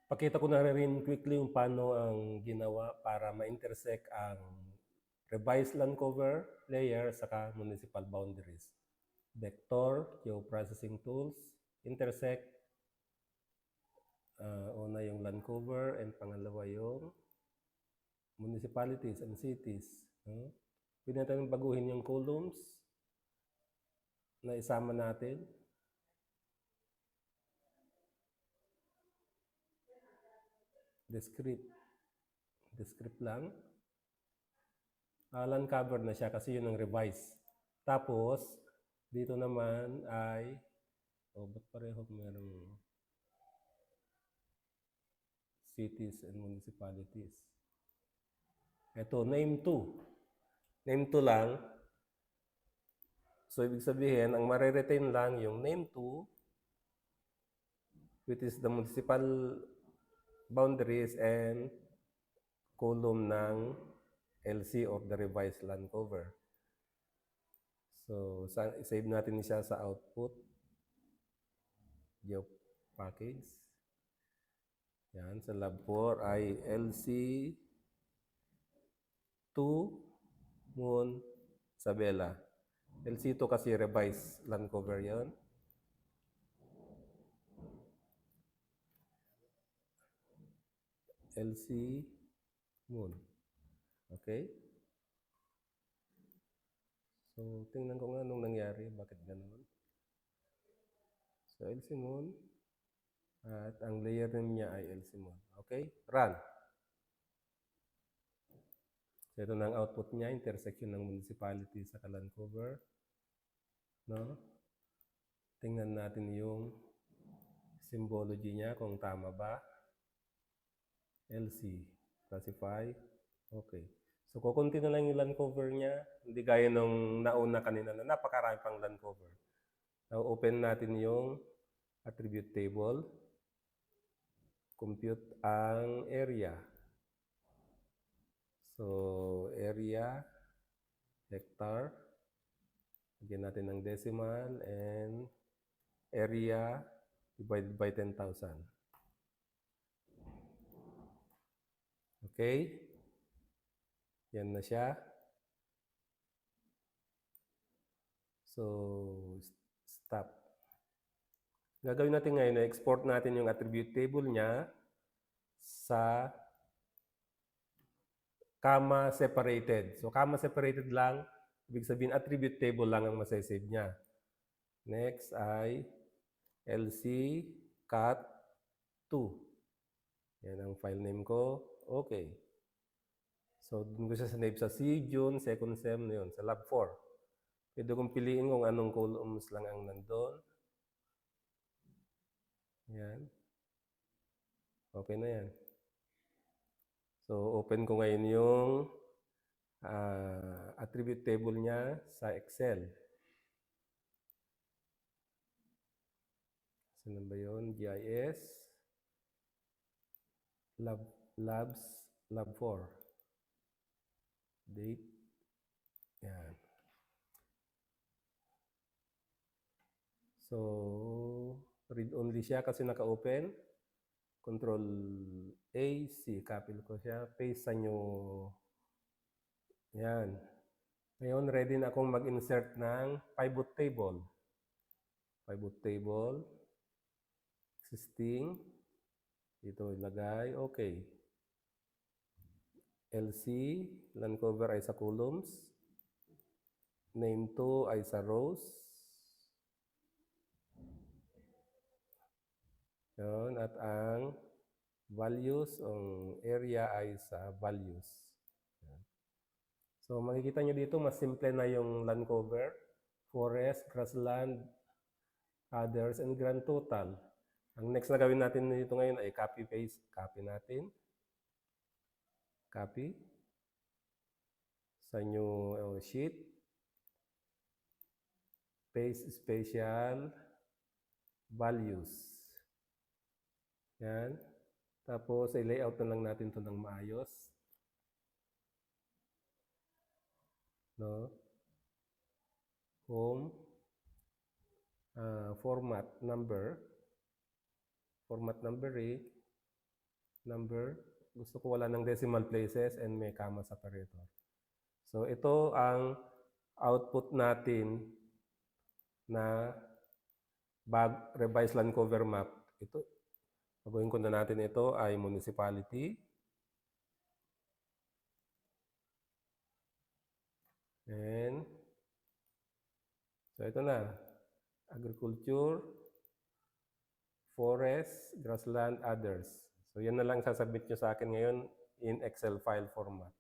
Pakita ko na rin quickly yung paano ang ginawa para ma-intersect ang revised land cover layer saka municipal boundaries. Vector, geoprocessing tools, intersect, una yung land cover, and pangalawa yung municipalities and cities. Pwede natin baguhin yung columns na isama natin. Descript lang. Land cover na siya kasi yun ang revise. Tapos, dito naman ay, ba't pareho merong cities and municipalities. Ito, name 2. Name 2 lang. So, ibig sabihin, ang mariretain lang yung name 2, which is the municipal boundaries and column ng LC of the revised land cover. So, save natin siya sa output. Geo package. Yan, sa lab 4 ay LC 2 Moon Sabela. LC2 kasi revised land cover yan. LC Moon. Okay? So, tingnan ko nga anong nangyari. Bakit ganun? So, LC Moon. At ang layer name niya ay LC Moon. Okay? Run. So, ito na ang output niya. Intersection ng municipality sa land cover. No? Tingnan natin yung symbology niya kung tama ba. LC. Classify. Okay. So, kukunti na lang yung land cover niya. Hindi gaya nung nauna kanina na napakarami pang land cover. Now, open natin yung attribute table. Compute ang area. So, area, hectare. Lagyan natin ng decimal and area divided by 10,000. Okay? Yan na siya. So, stop. Gagawin natin ngayon, export natin yung attribute table niya sa comma separated. So, comma separated lang, ibig sabihin attribute table lang ang masasave niya. Next ay LC cat 2. Yan ang file name ko. Okay. So, dun ko siya sinave sa C, June, second sem na yun, sa lab 4. Pwede kong piliin kung anong columns lang ang nandun. Yan. Okay na yan. So, open ko ngayon yung attribute table niya sa Excel. Saan ba yun? GIS. Labs, lab 4. Date. Yan. So, read only siya kasi naka-open. Control A, C. Copy ko siya. Paste sa nyo. Yan. Ngayon, ready na akong mag-insert ng pivot table. Pivot table. Existing. Dito ilagay. Okay. LC, land cover ay sa columns. Name 2 ay sa rows. Yun. At ang values, ang area ay sa values. Yan. So, makikita nyo dito, mas simple na yung land cover. Forest, grassland, others, and grand total. Ang next na gawin natin dito ngayon ay copy-paste. Copy natin. Copy. Sa new sheet. Paste special values. Yan. Tapos, i-layout na lang natin ito ng maayos. No? Home. Format number. Format number 8. number. Gusto ko wala ng decimal places and may comma separator. So ito ang output natin na revised land cover map. Ito, gagawin ko na natin ito ay municipality. And so ito na, agriculture, forest, grassland, others. So yan na lang sasabit nyo sa akin ngayon in Excel file format.